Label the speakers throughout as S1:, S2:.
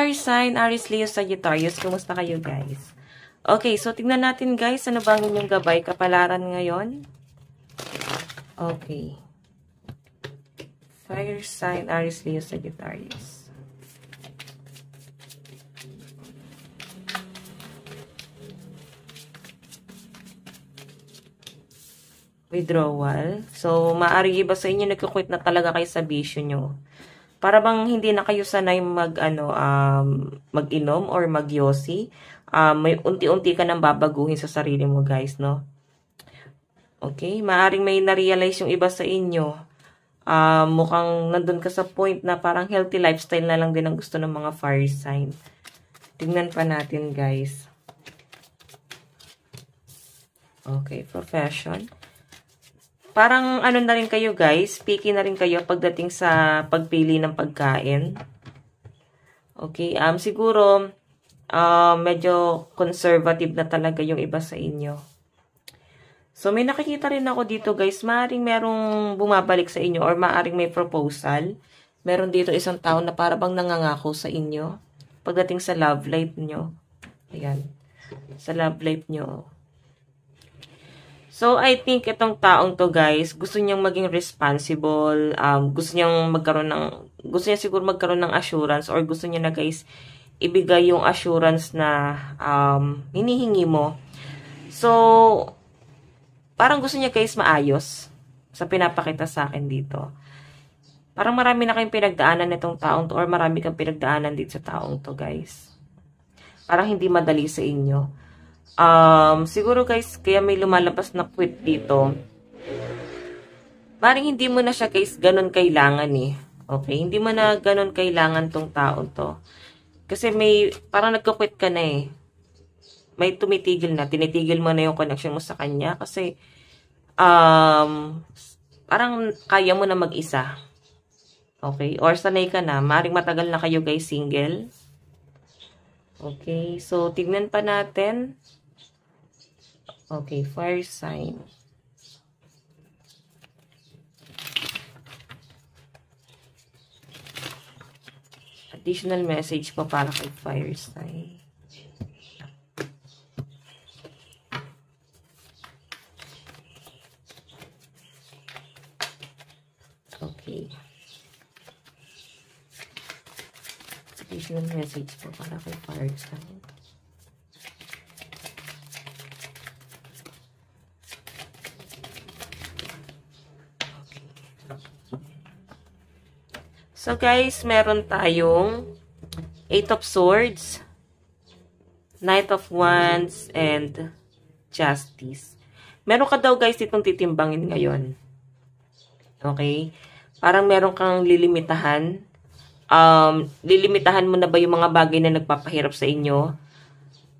S1: fire sign, Aries, Leo, Sagittarius. Kumusta kayo guys? Okay, so tingnan natin guys, ano bang inyong gabay, kapalaran ngayon? Okay. Fire sign, Aries, Leo, Sagittarius. Withdrawal. So, maaari iba sa inyo nagkukwit na talaga kayo sa bisyo nyo. Para bang hindi na kayo sanay mag-inom or mag-yosi. May unti-unti ka nang babaguhin sa sarili mo, guys, no? Okay? Maaring may na-realize yung iba sa inyo. Mukhang nandun ka sa point na parang healthy lifestyle na lang din ang gusto ng mga fire sign. Tingnan pa natin, guys. Okay, profession. Parang ano na rin kayo guys, picky na rin kayo pagdating sa pagpili ng pagkain. Okay, siguro medyo conservative na talaga yung iba sa inyo. So may nakikita rin ako dito guys, maaring merong bumabalik sa inyo or maaring may proposal. Meron dito isang tao na para bang nangangako sa inyo pagdating sa love life nyo. Ayan, sa love life nyo. So, I think itong taong to guys, gusto niyang maging responsible, gusto niya siguro magkaroon ng assurance or gusto niya na guys, ibigay yung assurance na hinihingi mo. So, parang gusto niya guys maayos sa pinapakita sa akin dito. Parang marami na kayong pinagdaanan nitong taong to or marami kang pinagdaanan dito sa taong to guys. Parang hindi madali sa inyo. Siguro guys, kaya may lumalabas na quit dito. Parang hindi mo na siya guys ganun kailangan eh. Okay? Hindi mo na ganun kailangan tong taon to. Kasi may, parang nagka-quit ka na eh. May tumitigil na. Tinitigil mo na yung connection mo sa kanya. Kasi, parang kaya mo na mag-isa. Okay? Or sanay ka na. Maring matagal na kayo guys single. Okay? So, tignan pa natin. Okay, fire sign. Additional message pa para kay fire sign. Okay. Additional message pa para kay fire sign. So guys, meron tayong 8 of Swords, Knight of Wands, and Justice. Meron ka daw guys itong titimbangin ngayon. Okay? Parang meron kang lilimitahan. Lilimitahan mo na ba yung mga bagay na nagpapahirap sa inyo?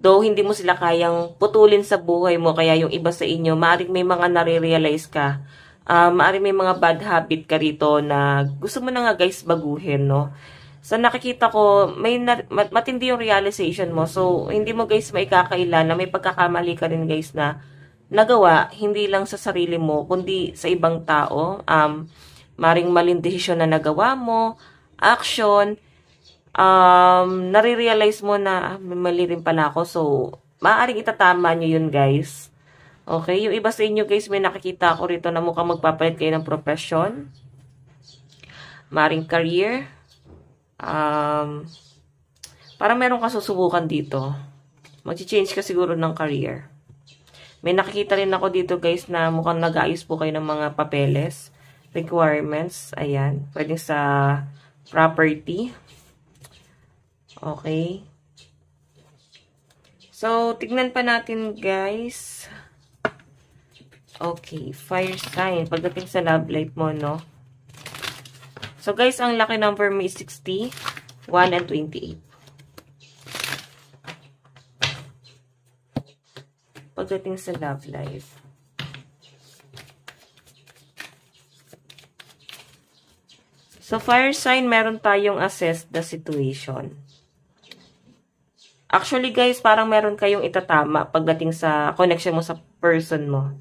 S1: Though hindi mo sila kayang putulin sa buhay mo, kaya yung iba sa inyo, maaaring may mga nare-realize ka. Maaaring may mga bad habit ka rito na gusto mo na nga guys baguhin, no? So nakikita ko, matindi yung realization mo. So hindi mo guys maikakailan na may pagkakamali ka rin guys na nagawa, hindi lang sa sarili mo, kundi sa ibang tao. Maaaring maling desisyon na nagawa mo, action, nare-realize mo na may mali rin pala ako. So maaaring itatama nyo yun guys. Okay, yung iba sa inyo guys, may nakikita ako rito na mukhang magpapalit kayo ng profession. Maring career. Parang meron ka susubukan dito. Mag-change ka siguro ng career. May nakikita rin ako dito guys na mukhang nag-aayos po kayo ng mga papeles. Requirements. Ayan. Pwedeng sa property. Okay. So, tignan pa natin guys. Okay, fire sign. Pagdating sa love life mo, no? So, guys, ang lucky number mo is 60, 1, and 28. Pagdating sa love life. So, fire sign, meron tayong assess the situation. Actually, guys, parang meron kayong itatama pagdating sa connection mo sa person mo.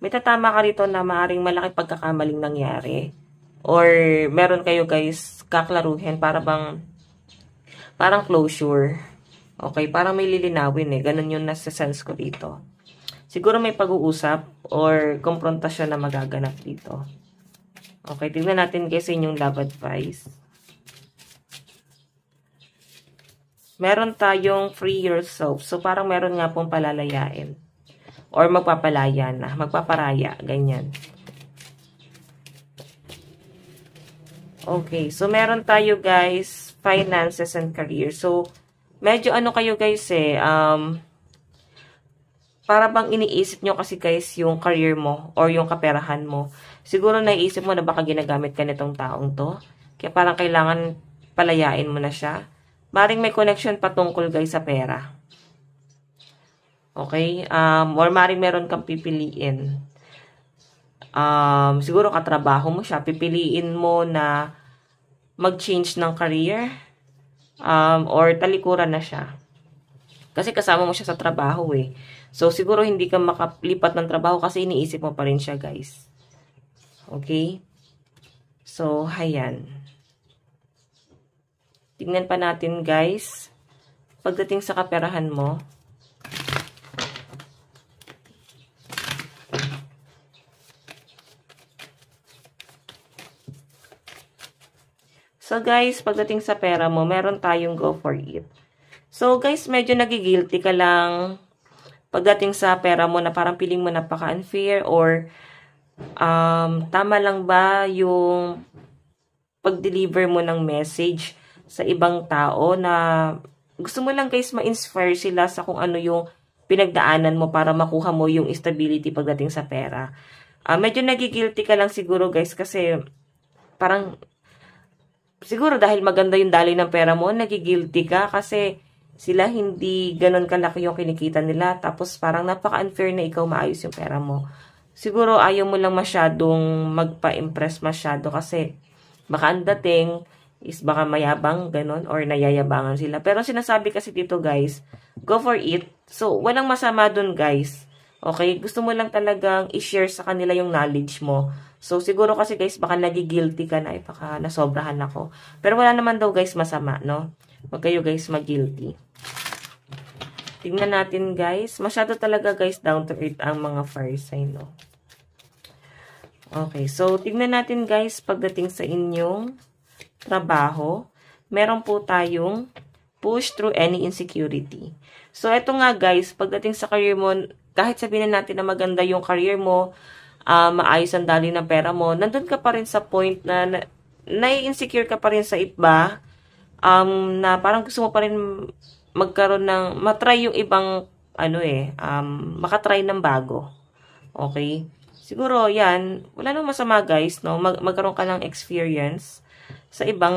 S1: May tatama ka rito na maaaring malaki pagkakamaling nangyari. Or meron kayo guys kaklaruhin para bang Parang closure. Okay, parang may lilinawin eh. Ganun yung nasa sense ko dito. Siguro may pag-uusap or konfrontasyon na magaganap dito. Okay, tignan natin guys yung love advice. Meron tayong free yourself. So, parang meron nga pong palalayain. Or magpapalaya na. Magpaparaya. Ganyan. Okay. So, meron tayo guys, finances and career. So, medyo ano kayo guys eh, para bang iniisip nyo kasi guys yung career mo or yung kaperahan mo. Siguro naiisip mo na baka ginagamit ka nitong taong to. Kaya parang kailangan palayain mo na siya. Maring may connection patungkol guys sa pera. Okay? Or maring meron kang pipiliin. Siguro katrabaho mo siya. Pipiliin mo na mag-change ng career. Or talikuran na siya. Kasi kasama mo siya sa trabaho eh. So, siguro hindi ka makalipat ng trabaho kasi iniisip mo pa rin siya, guys. Okay? So, hayan. Tingnan pa natin, guys. Pagdating sa kaperahan mo. So, guys, pagdating sa pera mo, meron tayong go for it. So, guys, medyo nagigilty ka lang pagdating sa pera mo na parang feeling mo napaka-unfair or tama lang ba yung pag-deliver mo ng message sa ibang tao na gusto mo lang guys ma-inspire sila sa kung ano yung pinagdaanan mo para makuha mo yung stability pagdating sa pera. Medyo nagigilty ka lang siguro guys kasi parang siguro dahil maganda yung daloy ng pera mo, nagigilty ka kasi sila hindi ganun kalaki yung kinikita nila. Tapos parang napaka-unfair na ikaw maayos yung pera mo. Siguro ayaw mo lang masyadong magpa-impress masyado kasi baka ang dating is baka mayabang ganun or nayayabangan sila. Pero sinasabi kasi dito guys, go for it. So walang masama dun guys. Okay? Gusto mo lang talagang i-share sa kanila yung knowledge mo. So siguro kasi guys baka nagigilty ka na baka nasobrahan ako. Pero wala naman daw guys masama, no? Huwag kayo guys mag-guilty. Tingnan natin guys. Masyado talaga guys down to earth ang mga fire sign, no? Okay, so tingnan natin guys pagdating sa inyong trabaho. Meron po tayong push through any insecurity. So eto nga guys, pagdating sa career mo, kahit sabihin natin na maganda yung career mo, maayos ang daloy ng pera mo, nandun ka pa rin sa point na nai-insecure ka pa rin sa iba, na parang gusto mo pa rin magkaroon ng, matry yung ibang, makatry ng bago. Okay? Siguro, yan, wala nang masama guys, no? Magkaroon ka ng experience sa ibang,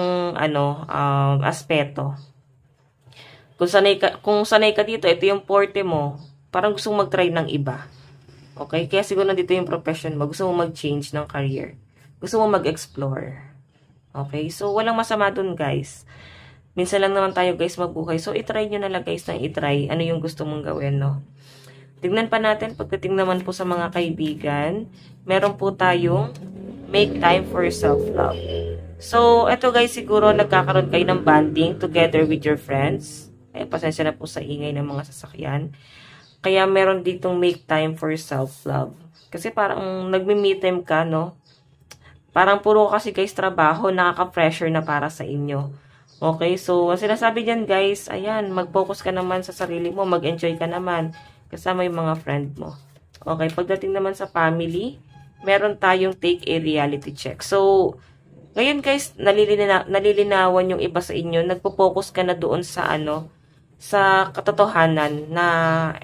S1: aspeto. Kung sanay ka dito, ito yung forte mo, parang gusto mong mag-try ng iba. Okay? Kaya siguro nandito yung profession mo, gusto mong mag-change ng career. Gusto mong mag-explore. Okay? So, walang masama dun guys. Minsan lang naman tayo guys magbuhay. So, itry nyo na lang guys ng itry. Ano yung gusto mong gawin, no? Tignan pa natin, pagdating naman po sa mga kaibigan, meron po tayong make time for self-love. So, eto guys, siguro nagkakaroon kayo ng bonding together with your friends. Ay, pasensya na po sa ingay ng mga sasakyan. Kaya meron ditong make time for self-love. Kasi parang nagme-me time ka, no? Parang puro kasi guys trabaho, nakaka-pressure na para sa inyo. Okay, so ang sinasabi dyan guys, ayan, mag-focus ka naman sa sarili mo, mag-enjoy ka naman kasama yung mga friend mo. Okay, pagdating naman sa family, meron tayong take a reality check. So, ngayon guys, nalilinawan yung iba sa inyo, nagpo-focus ka na doon sa sa katotohanan na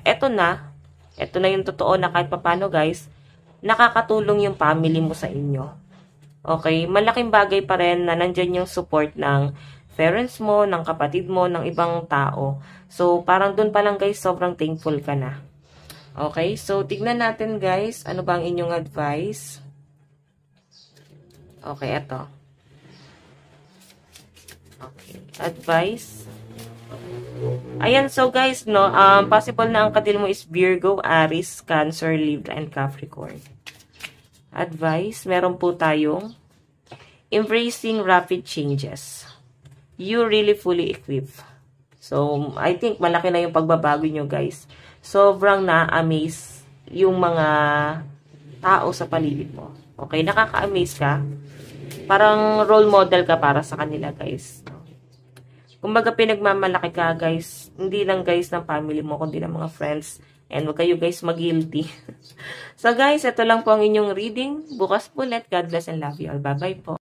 S1: eto na yung totoo na kahit papano guys, nakakatulong yung family mo sa inyo. Okay, malaking bagay pa rin na nandyan yung support ng parents mo, ng kapatid mo, ng ibang tao. So, parang dun pa lang guys, sobrang thankful ka na. Okay, so tignan natin guys, ano ba ang inyong advice? Okay, eto. Okay, advice. Ayan, so guys, no, possible na ang kadil mo is Virgo, Aries, Cancer, Libra, and Capricorn. Advice, meron po tayong embracing rapid changes. you really fully equipped. So, I think malaki na yung pagbabago nyo, guys. Sobrang na-amaze yung mga tao sa paligid mo. Okay, nakaka-amaze ka. Parang role model ka para sa kanila, guys. Kumbaga, pinagmamalaki ka, guys. Hindi lang, guys, ng family mo, kundi ng mga friends. And huwag kayo, guys, mag-guilty. So, guys, ito lang po ang inyong reading. Bukas po ulit. God bless and love you all. Bye-bye po.